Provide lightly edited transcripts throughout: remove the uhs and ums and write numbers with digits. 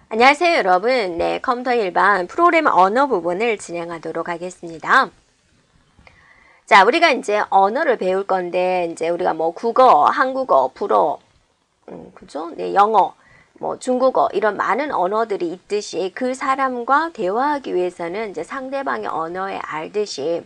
안녕하세요, 여러분. 네, 컴퓨터 일반 프로그램 언어 부분을 진행하도록 하겠습니다. 자, 우리가 이제 언어를 배울 건데, 이제 우리가 뭐 국어, 한국어, 불어, 그죠? 네, 영어, 뭐 중국어, 이런 많은 언어들이 있듯이 그 사람과 대화하기 위해서는 이제 상대방의 언어에 알듯이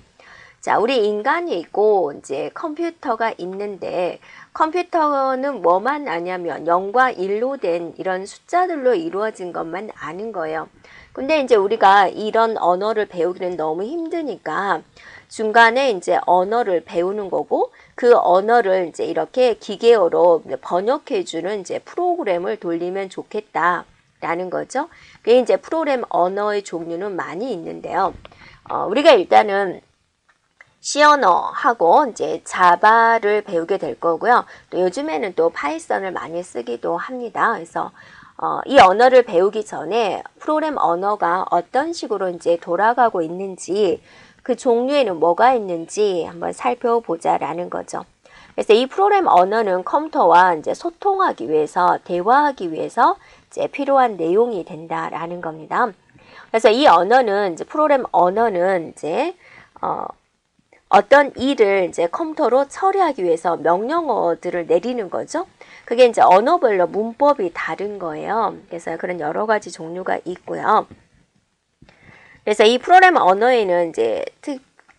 자, 우리 인간이 있고 이제 컴퓨터가 있는데 컴퓨터는 뭐만 아냐면 0과 1로 된 이런 숫자들로 이루어진 것만 아는 거예요. 근데 이제 우리가 이런 언어를 배우기는 너무 힘드니까 중간에 이제 언어를 배우는 거고 그 언어를 이제 이렇게 기계어로 번역해주는 이제 프로그램을 돌리면 좋겠다라는 거죠. 그게 이제 프로그램 언어의 종류는 많이 있는데요. 우리가 일단은 C 언어하고 이제 자바를 배우게 될 거고요. 또 요즘에는 또 파이썬을 많이 쓰기도 합니다. 그래서 이 언어를 배우기 전에 프로그램 언어가 어떤 식으로 이제 돌아가고 있는지 그 종류에는 뭐가 있는지 한번 살펴보자라는 거죠. 그래서 이 프로그램 언어는 컴퓨터와 이제 소통하기 위해서 대화하기 위해서 이제 필요한 내용이 된다라는 겁니다. 그래서 이 언어는 이제 프로그램 언어는 이제 어떤 일을 이제 컴퓨터로 처리하기 위해서 명령어들을 내리는 거죠. 그게 이제 언어별로 문법이 다른 거예요. 그래서 그런 여러 가지 종류가 있고요. 그래서 이 프로그램 언어에는 이제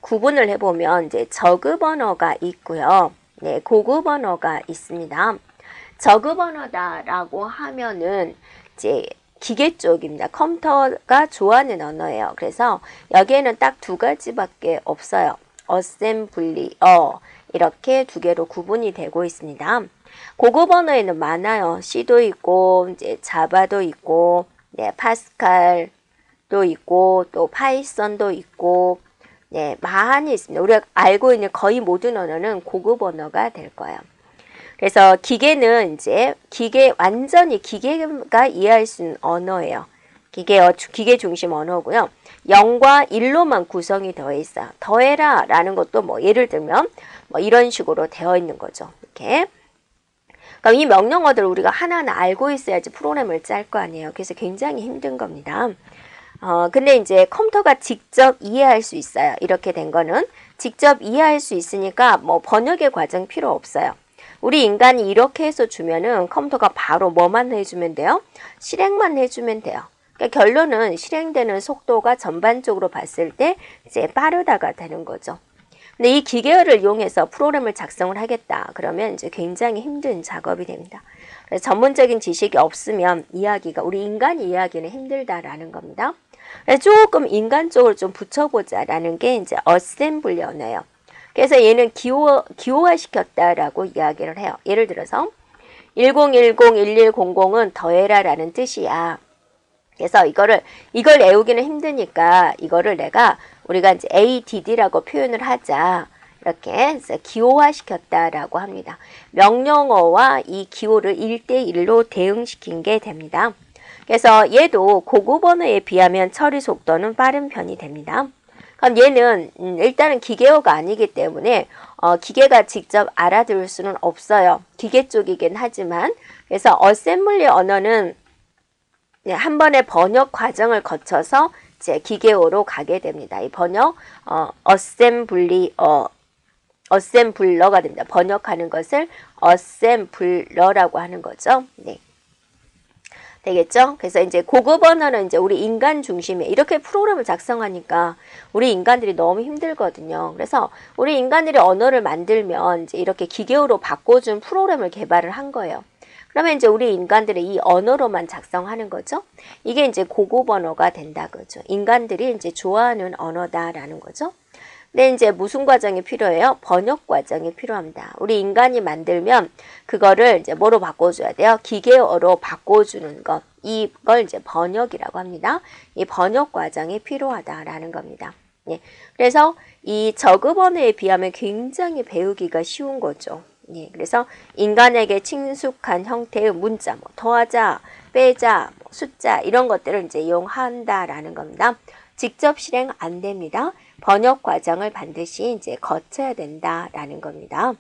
구분을 해보면 이제 저급 언어가 있고요. 네, 고급 언어가 있습니다. 저급 언어다라고 하면은 이제 기계 쪽입니다. 컴퓨터가 좋아하는 언어예요. 그래서 여기에는 딱 두 가지밖에 없어요. 어셈블리어 이렇게 두 개로 구분이 되고 있습니다. 고급 언어에는 많아요. C도 있고 이제 자바도 있고 네, 파스칼도 있고 또 파이썬도 있고 네, 많이 있습니다. 우리가 알고 있는 거의 모든 언어는 고급 언어가 될 거예요. 그래서 기계는 이제 완전히 기계가 이해할 수 있는 언어예요. 기계 중심 언어고요. 0과 1로만 구성이 되어 있어요. 더해라 라는 것도 뭐 예를 들면 뭐 이런 식으로 되어 있는 거죠. 이렇게. 그럼 이 명령어들을 우리가 하나하나 알고 있어야지 프로그램을 짤 거 아니에요. 그래서 굉장히 힘든 겁니다. 근데 이제 컴퓨터가 직접 이해할 수 있어요. 이렇게 된 거는 직접 이해할 수 있으니까 뭐 번역의 과정 필요 없어요. 우리 인간이 이렇게 해서 주면은 컴퓨터가 바로 뭐만 해주면 돼요? 실행만 해주면 돼요. 그러니까 결론은 실행되는 속도가 전반적으로 봤을 때 이제 빠르다가 되는 거죠. 근데 이 기계어를 이용해서 프로그램을 작성을 하겠다. 그러면 이제 굉장히 힘든 작업이 됩니다. 그래서 전문적인 지식이 없으면 우리 인간이 이해하기는 힘들다라는 겁니다. 그래서 조금 인간 쪽을 좀 붙여보자라는 게 이제 어셈블리 언어예요. 그래서 얘는 기호화시켰다라고 이야기를 해요. 예를 들어서 1010-1100은 더해라라는 뜻이야. 그래서 이걸 외우기는 힘드니까 이거를 우리가 이제 ADD라고 표현을 하자. 이렇게 기호화시켰다라고 합니다. 명령어와 이 기호를 1대1로 대응시킨 게 됩니다. 그래서 얘도 고급 언어에 비하면 처리 속도는 빠른 편이 됩니다. 그럼 얘는 일단은 기계어가 아니기 때문에 기계가 직접 알아들을 수는 없어요. 기계 쪽이긴 하지만 그래서 어셈블리 언어는 한 번의 번역 과정을 거쳐서 이제 기계어로 가게 됩니다. 이 번역 어셈블러가 됩니다. 번역하는 것을 어셈블러라고 하는 거죠. 네. 되겠죠? 그래서 이제 고급 언어는 이제 우리 인간 중심에 이렇게 프로그램을 작성하니까 우리 인간들이 너무 힘들거든요. 그래서 우리 인간들이 언어를 만들면 이제 이렇게 기계어로 바꿔준 프로그램을 개발을 한 거예요. 그러면 이제 우리 인간들이 이 언어로만 작성하는 거죠. 이게 이제 고급 언어가 된다 그죠. 인간들이 이제 좋아하는 언어다라는 거죠. 근데 이제 무슨 과정이 필요해요? 번역 과정이 필요합니다. 우리 인간이 만들면 그거를 이제 뭐로 바꿔줘야 돼요? 기계어로 바꿔주는 것. 이걸 이제 번역이라고 합니다. 이 번역 과정이 필요하다라는 겁니다. 예. 그래서 이 저급 언어에 비하면 굉장히 배우기가 쉬운 거죠. 예. 그래서 인간에게 친숙한 형태의 문자, 뭐 더하자, 빼자, 뭐 숫자 이런 것들을 이제 이용한다라는 겁니다. 직접 실행 안 됩니다. 번역 과정을 반드시 이제 거쳐야 된다라는 겁니다.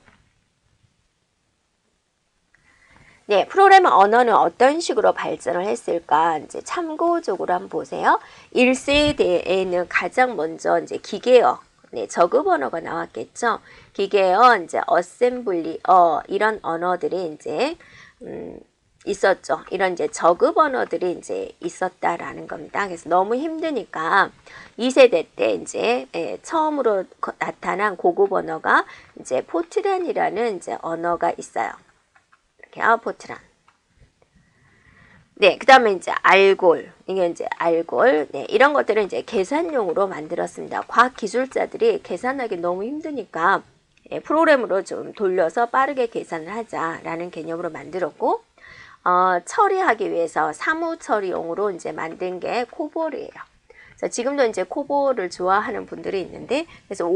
네, 프로그래머 언어는 어떤 식으로 발전을 했을까? 이제 참고적으로 한번 보세요. 1세대에는 가장 먼저 이제 기계어, 네, 저급 언어가 나왔겠죠. 기계어, 이제 어셈블리어 이런 언어들이 이제 있었죠. 이런 이제 저급 언어들이 이제 있었다라는 겁니다. 그래서 너무 힘드니까 2세대 때 이제 처음으로 나타난 고급 언어가 이제 포트란이라는 이제 언어가 있어요. 포트란. 네, 그 다음에 이제 알골. 이게 이제 알골. 네, 이런 것들은 이제 계산용으로 만들었습니다. 과학 기술자들이 계산하기 너무 힘드니까 프로그램으로 좀 돌려서 빠르게 계산을 하자라는 개념으로 만들었고, 처리하기 위해서 사무 처리용으로 이제 만든 게 코볼이에요. 그래서 지금도 이제 코볼을 좋아하는 분들이 있는데, 그래서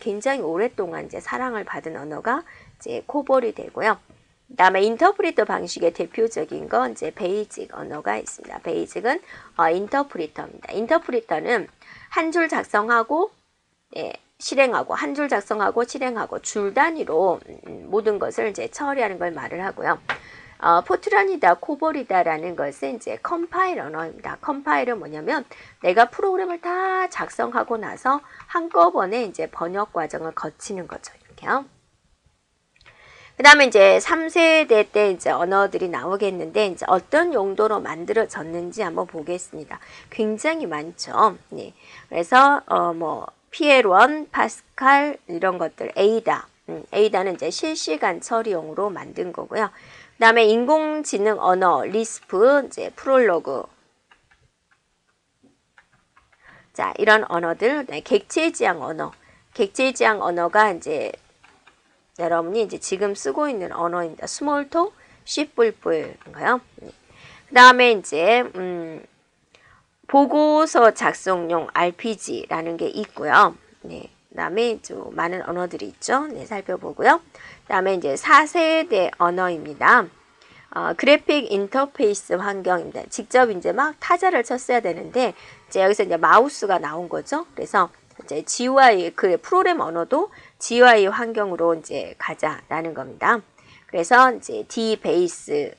굉장히 오랫동안 이제 사랑을 받은 언어가 이제 코볼이 되고요. 그 다음에 인터프리터 방식의 대표적인 건 이제 베이직 언어가 있습니다. 베이직은 인터프리터입니다. 인터프리터는 한 줄 작성하고 실행하고 한 줄 작성하고 실행하고 줄 단위로 모든 것을 이제 처리하는 걸 말을 하고요. 포트란이다, 코볼이다라는 것은 이제 컴파일 언어입니다. 컴파일은 뭐냐면 내가 프로그램을 다 작성하고 나서 한꺼번에 이제 번역 과정을 거치는 거죠. 이렇게요. 그 다음에 이제 3세대 때 이제 언어들이 나오겠는데, 이제 어떤 용도로 만들어졌는지 한번 보겠습니다. 굉장히 많죠. 네. 그래서, PL1, 파스칼, 이런 것들, 에이다. 에이다는 이제 실시간 처리용으로 만든 거고요. 그 다음에 인공지능 언어, 리스프, 이제 프롤로그. 자, 이런 언어들, 객체지향 언어. 객체지향 언어가 이제 여러분이 이제 지금 쓰고 있는 언어입니다. 스몰톡, 씨뿔뿔인가요? 그 다음에 이제 보고서 작성용 RPG라는 게 있고요. 네, 그 다음에 좀 많은 언어들이 있죠. 네, 살펴보고요. 그 다음에 이제 4세대 언어입니다. 그래픽 인터페이스 환경입니다. 직접 이제 막 타자를 쳤어야 되는데, 이제 여기서 이제 마우스가 나온 거죠. 그래서 이제 GUI, 그 프로그램 언어도 GUI 환경으로 이제 가자라는 겁니다. 그래서 이제 D 베이스,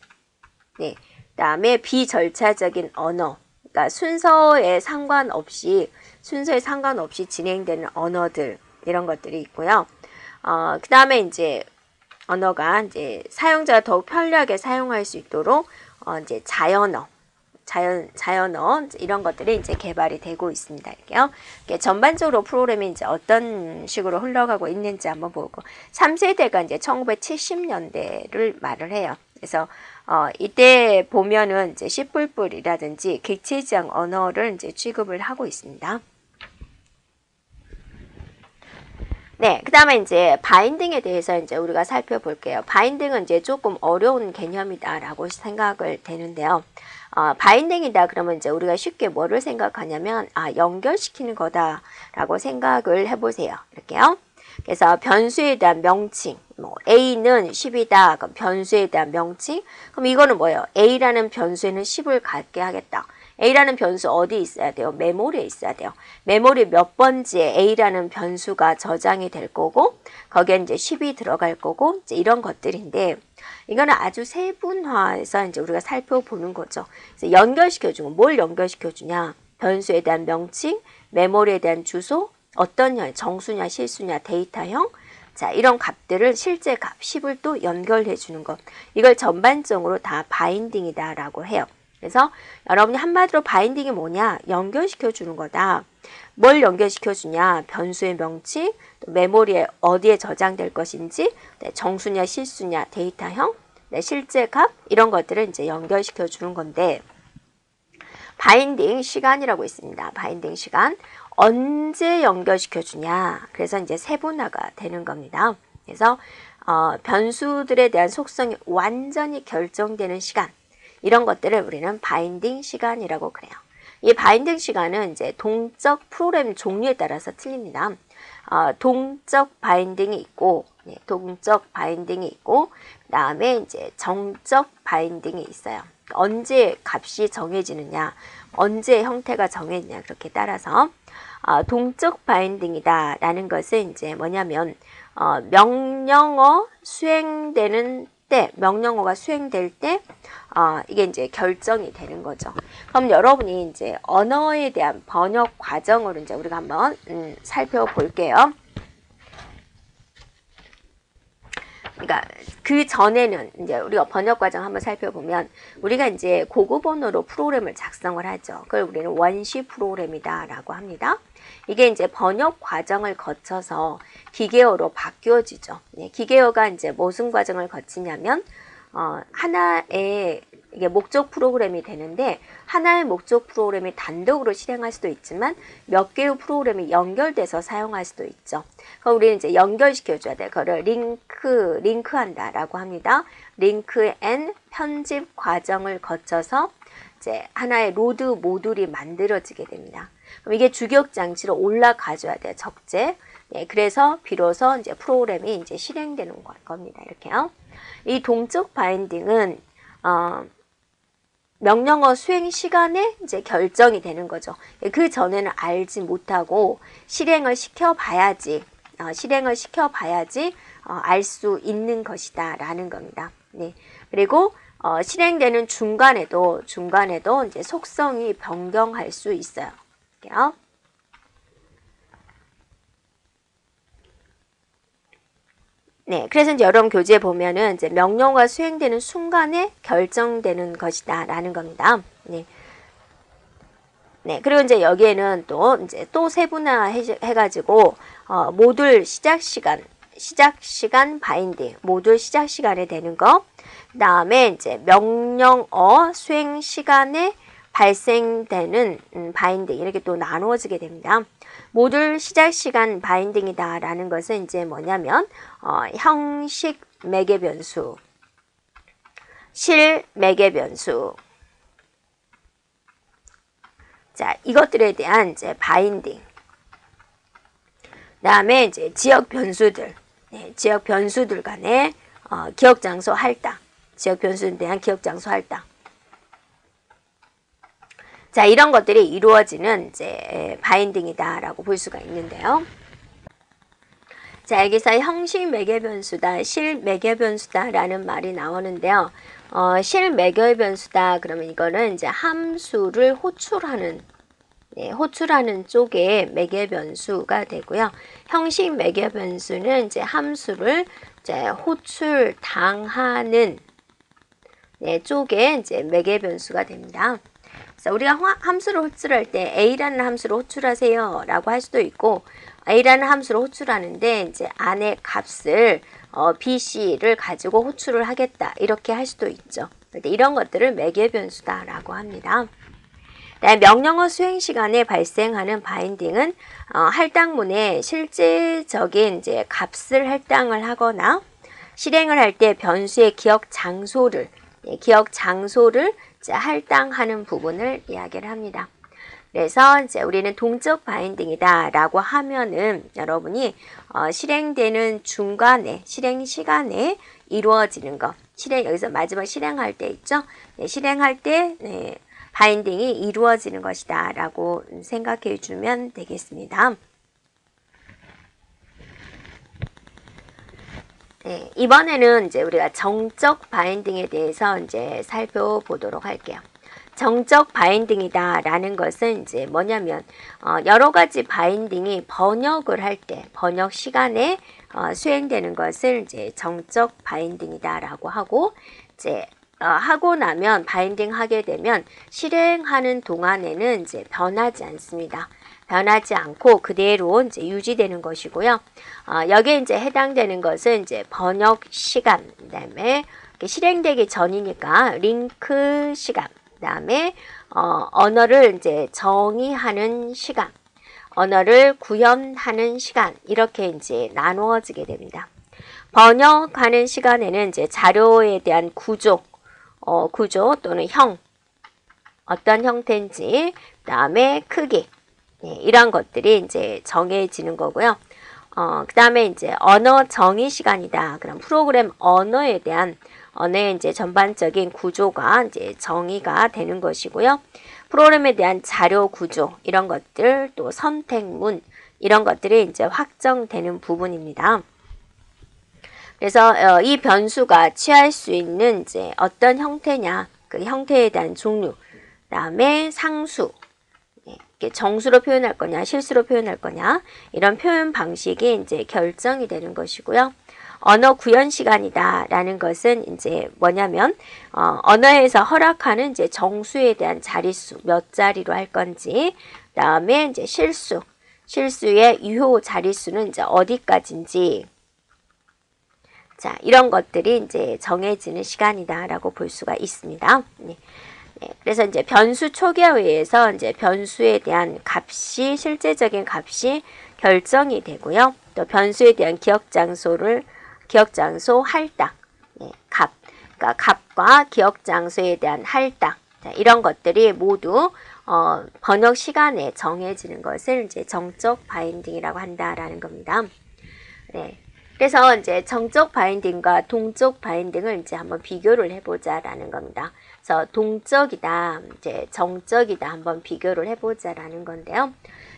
네, 그다음에 비절차적인 언어, 그러니까 순서에 상관없이 진행되는 언어들, 이런 것들이 있고요. 그다음에 이제 언어가 이제 사용자가 더욱 편리하게 사용할 수 있도록 이제 자연어 이런 것들이 이제 개발이 되고 있습니다. 이렇게요. 전반적으로 프로그램이 이제 어떤 식으로 흘러가고 있는지 한번 보고, 3세대가 이제 1970년대를 말을 해요. 그래서 이때 보면은 이제 씨뿔뿔이라든지 객체지향 언어를 이제 취급을 하고 있습니다. 네, 그 다음에 이제 바인딩에 대해서 이제 우리가 살펴볼게요. 바인딩은 이제 조금 어려운 개념이다라고 생각을 되는데요. 바인딩이다 그러면 이제 우리가 쉽게 뭐를 생각하냐면, 연결시키는 거다라고 생각을 해보세요. 이렇게요. 그래서 변수에 대한 명칭, A는 10이다. 그럼 변수에 대한 명칭. 그럼 이거는 뭐예요? A라는 변수에는 10을 갖게 하겠다. A라는 변수 어디 있어야 돼요? 메모리에 있어야 돼요. 메모리 몇 번지에 A라는 변수가 저장이 될 거고, 거기에 이제 10이 들어갈 거고, 이제 이런 것들인데, 이거는 아주 세분화해서 이제 우리가 살펴보는 거죠. 그래서 연결시켜주고, 뭘 연결시켜주냐? 변수에 대한 명칭, 메모리에 대한 주소, 어떤 정수냐, 실수냐, 데이터형, 자, 이런 값들을 실제 값 10을 또 연결해 주는 것. 이걸 전반적으로 다 바인딩이다라고 해요. 그래서 여러분이 한마디로 바인딩이 뭐냐? 연결시켜 주는 거다. 뭘 연결시켜 주냐? 변수의 명칭, 또 메모리에 어디에 저장될 것인지, 정수냐, 실수냐, 데이터형, 실제 값, 이런 것들을 이제 연결시켜 주는 건데, 바인딩 시간이라고 있습니다. 바인딩 시간. 언제 연결시켜 주냐? 그래서 이제 세분화가 되는 겁니다. 그래서 변수들에 대한 속성이 완전히 결정되는 시간, 이런 것들을 우리는 바인딩 시간이라고 그래요. 이 바인딩 시간은 이제 동적 프로그램 종류에 따라서 틀립니다. 동적 바인딩이 있고, 그 다음에 이제 정적 바인딩이 있어요. 언제 값이 정해지느냐, 언제 형태가 정해지느냐, 그렇게 따라서 동적 바인딩이다라는 것은 이제 뭐냐면 명령어 수행되는 때, 명령어가 수행될 때, 이게 이제 결정이 되는 거죠. 그럼 여러분이 이제 언어에 대한 번역 과정을 이제 우리가 한번 살펴볼게요. 그러니까 그 전에는 이제 우리가 번역 과정 한번 살펴보면 우리가 이제 고급 언어로 프로그램을 작성을 하죠. 그걸 우리는 원시 프로그램이다라고 합니다. 이게 이제 번역 과정을 거쳐서 기계어로 바뀌어지죠. 기계어가 이제 무슨 과정을 거치냐면 하나의 이게 목적 프로그램이 되는데 하나의 목적 프로그램이 단독으로 실행할 수도 있지만 몇 개의 프로그램이 연결돼서 사용할 수도 있죠. 그럼 우리는 이제 연결시켜줘야 돼. 그거를 링크한다라고 합니다. 링크 앤 편집 과정을 거쳐서 이제 하나의 로드 모듈이 만들어지게 됩니다. 그럼 이게 주격 장치로 올라가줘야 돼요. 적재. 네, 그래서 비로소 이제 프로그램이 이제 실행되는 겁니다. 이렇게요. 이 동적 바인딩은 명령어 수행 시간에 이제 결정이 되는 거죠. 그 전에는 알지 못하고 실행을 시켜봐야지 알 수 있는 것이다라는 겁니다. 네. 그리고 실행되는 중간에도 이제 속성이 변경할 수 있어요. 이렇게요. 네, 그래서 이제 여러분 교재에 보면은 이제 명령어가 수행되는 순간에 결정되는 것이다라는 겁니다. 네. 네, 그리고 이제 여기에는 또 세분화 해가지고 모듈 시작 시간 바인딩, 모듈 시작 시간에 되는 거. 그다음에 이제 명령어 수행 시간에 발생되는 바인딩 이렇게 또 나누어지게 됩니다. 모듈 시작 시간 바인딩이다라는 것은 이제 뭐냐면 형식 매개 변수, 실 매개 변수, 자 이것들에 대한 이제 바인딩. 그다음에 이제 지역 변수들, 네, 지역 변수들 간의 기억 장소 할당, 지역 변수에 대한 기억 장소 할당. 자, 이런 것들이 이루어지는 이제 바인딩이다라고 볼 수가 있는데요. 자, 여기서 형식 매개 변수다, 실 매개 변수다라는 말이 나오는데요. 실 매개 변수다 그러면 이거는 이제 함수를 호출하는 쪽에 매개 변수가 되고요. 형식 매개 변수는 이제 함수를 이제 호출 당하는 쪽에 이제 매개 변수가 됩니다. 그래서 우리가 함수를 호출할 때 A라는 함수를 호출하세요 라고 할 수도 있고 A라는 함수를 호출하는데 이제 안에 값을 B, C를 가지고 호출을 하겠다 이렇게 할 수도 있죠. 이런 것들을 매개 변수다 라고 합니다. 명령어 수행 시간에 발생하는 바인딩은 할당문에 실제적인 이제 값을 할당을 하거나 실행을 할 때 변수의 기억 장소를 이제 할당하는 부분을 이야기를 합니다. 그래서 이제 우리는 동적 바인딩이다 라고 하면은 여러분이 실행되는 중간에 실행 시간에 이루어지는 것 여기서 마지막 실행할 때 있죠. 네, 실행할 때 바인딩이 이루어지는 것이다 라고 생각해 주면 되겠습니다. 네, 이번에는 이제 우리가 정적 바인딩에 대해서 이제 살펴보도록 할게요. 정적 바인딩이다 라는 것은 이제 뭐냐면 여러 가지 바인딩이 번역을 할 때 번역 시간에 수행되는 것을 이제 정적 바인딩이다 라고 하고 이제 하고 나면 바인딩 하게 되면 실행하는 동안에는 이제 변하지 않습니다. 변하지 않고 그대로 이제 유지되는 것이고요. 여기에 이제 해당되는 것은 이제 번역 시간, 그다음에 실행되기 전이니까 링크 시간, 그다음에 언어를 이제 정의하는 시간, 언어를 구현하는 시간 이렇게 이제 나누어지게 됩니다. 번역하는 시간에는 이제 자료에 대한 구조 또는 어떤 형태인지, 그다음에 크기, 이런 것들이 이제 정해지는 거고요. 그 다음에 이제 언어 정의 시간이다. 그럼 프로그램 언어의 이제 전반적인 구조가 이제 정의가 되는 것이고요. 프로그램에 대한 자료 구조, 이런 것들, 또 선택문, 이런 것들이 이제 확정되는 부분입니다. 그래서 이 변수가 취할 수 있는 이제 어떤 형태냐, 그 형태에 대한 종류, 그다음에 상수, 정수로 표현할 거냐, 실수로 표현할 거냐, 이런 표현 방식이 이제 결정이 되는 것이고요. 언어 구현 시간이다라는 것은 이제 뭐냐면 언어에서 허락하는 이제 정수에 대한 자릿수 몇 자리로 할 건지, 그다음에 이제 실수의 유효 자릿수는 이제 어디까지인지, 자, 이런 것들이 이제 정해지는 시간이다라고 볼 수가 있습니다. 네. 그래서 이제 변수 초기화에서 이제 변수에 대한 값이, 실제적인 값이 결정이 되고요. 또 변수에 대한 기억 장소 할당, 값, 그러니까 값과 기억 장소에 대한 할당, 자, 이런 것들이 모두 번역 시간에 정해지는 것을 이제 정적 바인딩이라고 한다라는 겁니다. 네. 그래서 이제 정적 바인딩과 동적 바인딩을 이제 한번 비교를 해보자라는 겁니다. 그래서 동적이다, 이제 정적이다 한번 비교를 해보자라는 건데요.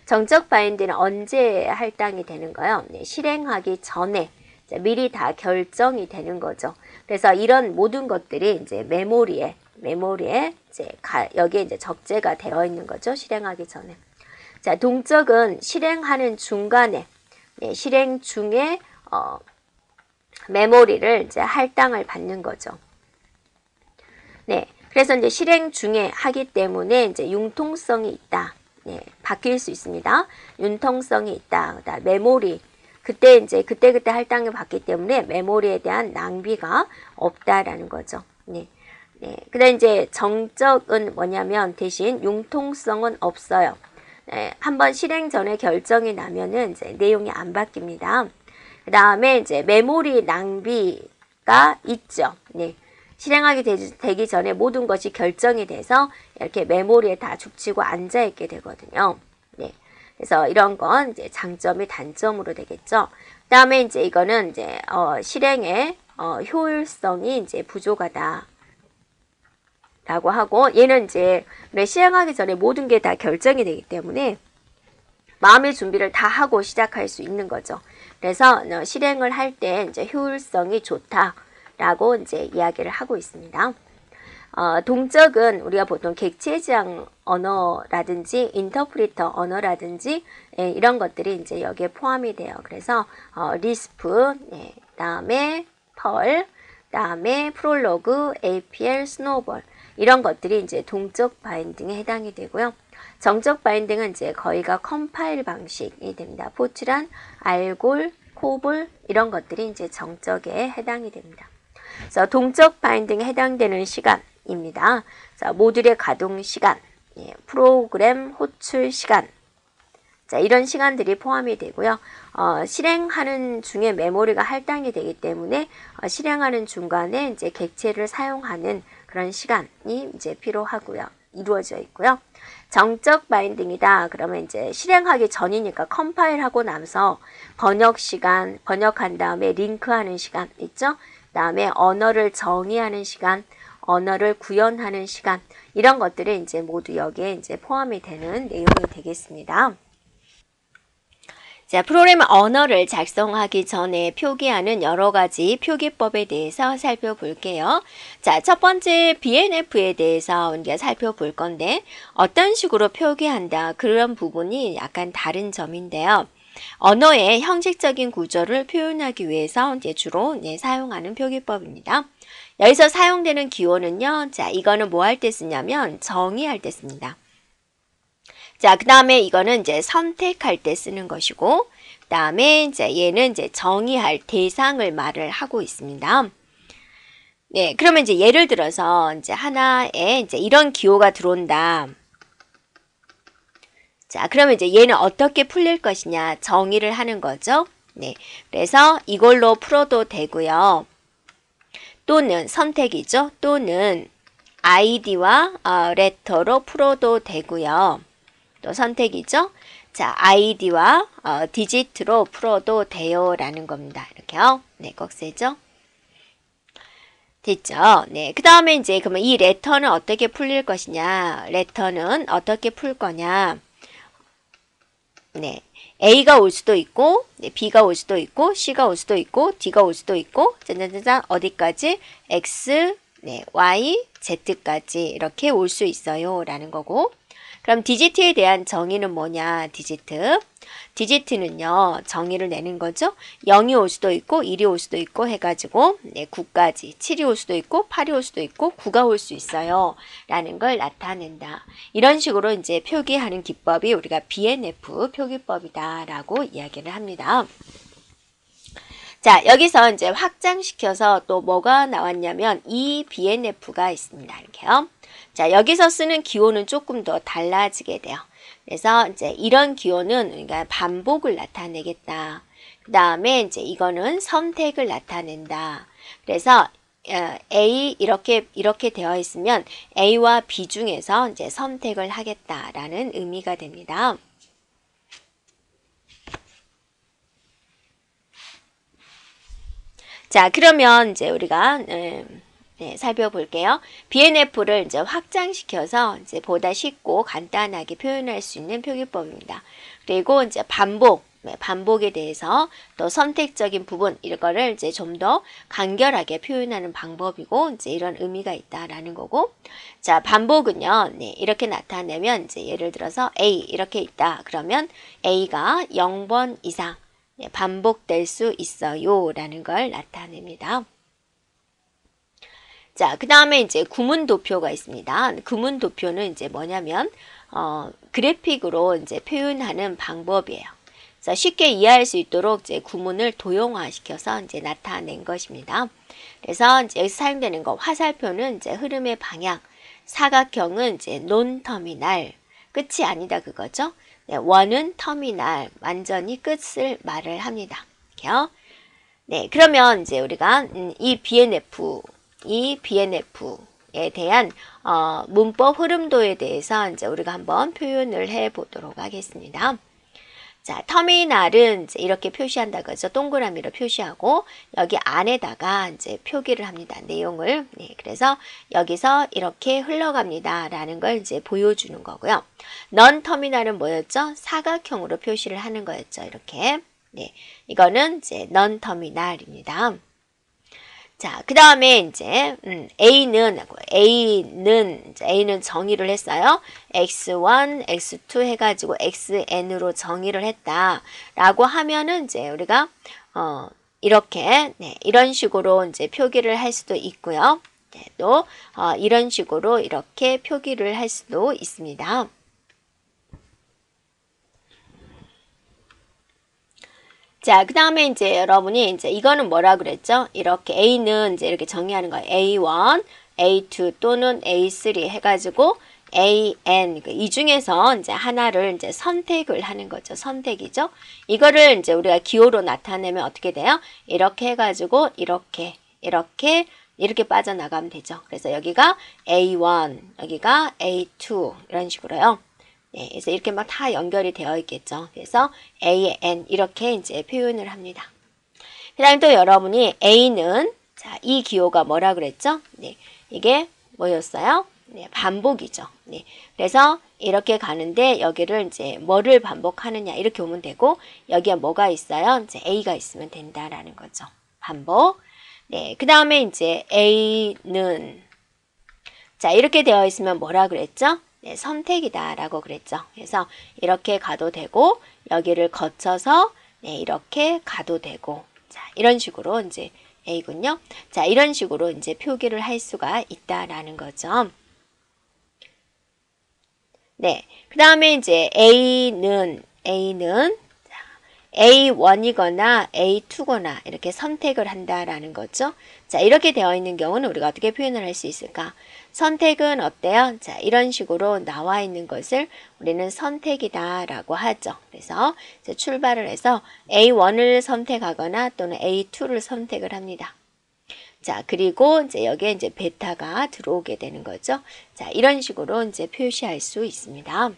정적 바인딩은 언제 할당이 되는 거요? 네, 실행하기 전에 미리 다 결정이 되는 거죠. 그래서 이런 모든 것들이 이제 메모리에 이제 여기에 이제 적재가 되어 있는 거죠. 실행하기 전에. 자, 동적은 실행하는 중간에, 실행 중에 메모리를 이제 할당을 받는 거죠. 네. 그래서 이제 실행 중에 하기 때문에 이제 융통성이 있다. 네. 바뀔 수 있습니다. 융통성이 있다. 그다음 메모리. 그때 할당을 받기 때문에 메모리에 대한 낭비가 없다라는 거죠. 네. 네. 그다음 이제 정적은 뭐냐면 대신 융통성은 없어요. 네. 한번 실행 전에 결정이 나면은 이제 내용이 안 바뀝니다. 그 다음에 이제 메모리 낭비가 있죠. 네. 실행하게 되기 전에 모든 것이 결정이 돼서 이렇게 메모리에 다 죽치고 앉아있게 되거든요. 네. 그래서 이런 건 이제 장점이 단점으로 되겠죠. 그 다음에 이제 이거는 이제, 실행의, 효율성이 이제 부족하다. 라고 하고, 얘는 이제, 실행하기 전에 모든 게 다 결정이 되기 때문에 마음의 준비를 다 하고 시작할 수 있는 거죠. 그래서 실행을 할 때 이제 효율성이 좋다라고 이제 이야기를 하고 있습니다. 동적은 우리가 보통 객체지향 언어라든지 인터프리터 언어라든지 이런 것들이 이제 여기에 포함이 돼요. 그래서 리스프, 그다음에 펄, 그다음에 프롤로그, APL, 스노우볼 이런 것들이 이제 동적 바인딩에 해당이 되고요. 정적 바인딩은 이제 거의가 컴파일 방식이 됩니다. 포트란, 알골, 코볼 이런 것들이 이제 정적에 해당이 됩니다. 그래서 동적 바인딩에 해당되는 시간입니다. 자, 모듈의 가동 시간, 프로그램 호출 시간, 자, 이런 시간들이 포함이 되고요. 실행하는 중에 메모리가 할당이 되기 때문에 실행하는 중간에 이제 객체를 사용하는 그런 시간이 이제 필요하고요. 이루어져 있고요. 정적 바인딩이다. 그러면 이제 실행하기 전이니까 컴파일하고 나서 번역 시간, 번역한 다음에 링크하는 시간 있죠? 그 다음에 언어를 정의하는 시간, 언어를 구현하는 시간 이런 것들이 이제 모두 여기에 이제 포함이 되는 내용이 되겠습니다. 자, 프로그램 언어를 작성하기 전에 표기하는 여러 가지 표기법에 대해서 살펴볼게요. 자, 첫 번째 BNF에 대해서 우리가 살펴볼 건데 어떤 식으로 표기한다 그런 부분이 약간 다른 점인데요. 언어의 형식적인 구조를 표현하기 위해서 이제 주로 사용하는 표기법입니다. 여기서 사용되는 기호는요. 자, 이거는 뭐 할 때 쓰냐면 정의할 때 씁니다. 자, 그 다음에 이거는 이제 선택할 때 쓰는 것이고, 그 다음에 이제 얘는 이제 정의할 대상을 말을 하고 있습니다. 네, 그러면 이제 예를 들어서 이제 하나에 이제 이런 기호가 들어온다. 자, 그러면 이제 얘는 어떻게 풀릴 것이냐 정의를 하는 거죠. 네, 그래서 이걸로 풀어도 되고요. 또는 선택이죠. 또는 아이디와 레터로 풀어도 되고요. 또 선택이죠. 자, 아이디와 디지트로 풀어도 돼요 라는 겁니다. 이렇게요. 네, 꼭 세죠. 됐죠. 네, 그 다음에 이제 그러면 이 레터는 어떻게 풀릴 것이냐. 레터는 어떻게 풀 거냐. 네, A가 올 수도 있고, B가 올 수도 있고, C가 올 수도 있고, D가 올 수도 있고, 짠짠짠짠 어디까지? X, Y, Z까지 이렇게 올 수 있어요. 라는 거고. 그럼 디지트에 대한 정의는 뭐냐? 디지트는요, 정의를 내는 거죠. 0이 올 수도 있고, 1이 올 수도 있고 해가지고 9까지, 7이 올 수도 있고, 8이 올 수도 있고, 9가 올 수 있어요. 라는 걸 나타낸다. 이런 식으로 이제 표기하는 기법이 우리가 BNF 표기법이다. 라고 이야기를 합니다. 자, 여기서 이제 확장시켜서 또 뭐가 나왔냐면 이 BNF가 있습니다. 이렇게요. 자, 여기서 쓰는 기호는 조금 더 달라지게 돼요. 그래서 이제 이런 기호는 그러니까 반복을 나타내겠다. 그 다음에 이제 이거는 선택을 나타낸다. 그래서 A 이렇게 되어 있으면 A와 B 중에서 이제 선택을 하겠다라는 의미가 됩니다. 자, 그러면 이제 우리가 살펴볼게요. BNF를 이제 확장시켜서 이제 보다 쉽고 간단하게 표현할 수 있는 표기법입니다. 그리고 이제 반복에 대해서 또 선택적인 부분 이거를 이제 좀 더 간결하게 표현하는 방법이고 이제 이런 의미가 있다라는 거고. 자, 반복은요. 이렇게 나타내면 이제 예를 들어서 A 이렇게 있다. 그러면 A가 0번 이상 반복될 수 있어요. 라는 걸 나타냅니다. 자, 그 다음에 이제 구문도표가 있습니다. 구문도표는 이제 뭐냐면, 그래픽으로 이제 표현하는 방법이에요. 그래서 쉽게 이해할 수 있도록 이제 구문을 도형화시켜서 이제 나타낸 것입니다. 그래서 이제 여기서 사용되는 거, 화살표는 이제 흐름의 방향, 사각형은 이제 논터미널, 끝이 아니다 그거죠. 원은 터미널, 완전히 끝을 말을 합니다. 이렇게요. 네, 그러면 이제 우리가 이 BNF에 대한 문법 흐름도에 대해서 이제 우리가 한번 표현을 해 보도록 하겠습니다. 자, 터미널은 이제 이렇게 표시한다 그죠? 동그라미로 표시하고 여기 안에다가 이제 표기를 합니다. 내용을. 네, 그래서 여기서 이렇게 흘러갑니다. 라는 걸 이제 보여주는 거고요. 넌 터미널은 뭐였죠? 사각형으로 표시를 하는 거였죠. 이렇게. 네, 이거는 이제 넌 터미널입니다. 자, 그 다음에 이제 A는 정의를 했어요. X1, X2 해가지고 XN으로 정의를 했다라고 하면은 이제 우리가 이렇게 이런 식으로 이제 표기를 할 수도 있고요. 또 이런 식으로 이렇게 표기를 할 수도 있습니다. 자, 그 다음에 이제 여러분이 이제 이거는 뭐라 그랬죠? 이렇게 A는 이제 이렇게 정의하는 거예요. A1, A2 또는 A3 해가지고 AN 이 중에서 이제 하나를 이제 선택을 하는 거죠. 선택이죠. 이거를 이제 우리가 기호로 나타내면 어떻게 돼요? 이렇게 해가지고 이렇게 빠져나가면 되죠. 그래서 여기가 A1, 여기가 A2 이런 식으로요. 네, 그래서 이렇게 막 다 연결이 되어 있겠죠. 그래서 AN 이렇게 이제 표현을 합니다. 그 다음에 또 여러분이 A는 자, 이 기호가 뭐라 그랬죠? 네, 이게 뭐였어요? 네, 반복이죠. 네, 그래서 이렇게 가는데 여기를 이제 뭐를 반복하느냐 이렇게 오면 되고 여기에 뭐가 있어요? 이제 A가 있으면 된다라는 거죠. 반복. 네, 그 다음에 이제 A는 자, 이렇게 되어 있으면 뭐라 그랬죠? 네, 선택이다 라고 그랬죠. 그래서 이렇게 가도 되고 여기를 거쳐서 이렇게 가도 되고 자, 이런 식으로 이제 A군요. 자, 이런 식으로 이제 표기를 할 수가 있다라는 거죠. 네, 그 다음에 이제 A는 A1이거나 A2거나 이렇게 선택을 한다라는 거죠. 자, 이렇게 되어 있는 경우는 우리가 어떻게 표현을 할 수 있을까? 선택은 어때요? 자, 이런 식으로 나와 있는 것을 우리는 선택이다 라고 하죠. 그래서 이제 출발을 해서 A1을 선택하거나 또는 A2를 선택을 합니다. 자, 그리고 이제 여기에 이제 베타가 들어오게 되는 거죠. 자, 이런 식으로 이제 표시할 수 있습니다.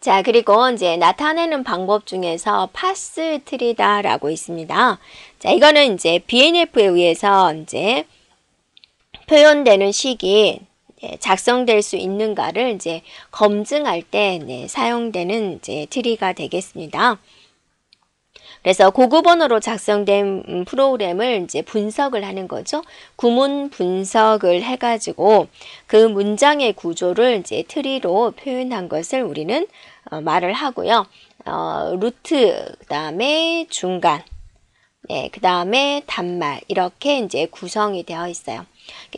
자, 그리고 이제 나타내는 방법 중에서 파스 트리다라고 있습니다. 자, 이거는 이제 BNF에 의해서 이제 표현되는 식이 작성될 수 있는가를 이제 검증할 때 사용되는 이제 트리가 되겠습니다. 그래서 고급 언어로 작성된 프로그램을 이제 분석을 하는 거죠. 구문 분석을 해가지고 그 문장의 구조를 이제 트리로 표현한 것을 우리는 말을 하고요. 루트, 그 다음에 중간, 그 다음에 단말 이렇게 이제 구성이 되어 있어요.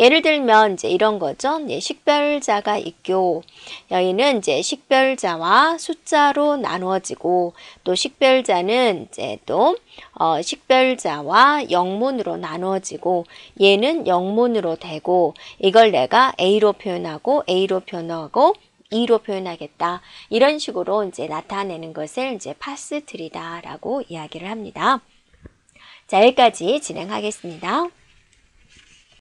예를 들면 이제 이런 거죠. 식별자가 있고 여기는 이제 식별자와 숫자로 나누어지고 또 식별자는 이제 또 식별자와 영문으로 나누어지고 얘는 영문으로 되고 이걸 내가 A로 표현하고 A로 표현하고 E로 표현하겠다. 이런 식으로 이제 나타내는 것을 이제 파스 트리다라고 이야기를 합니다. 자, 여기까지 진행하겠습니다.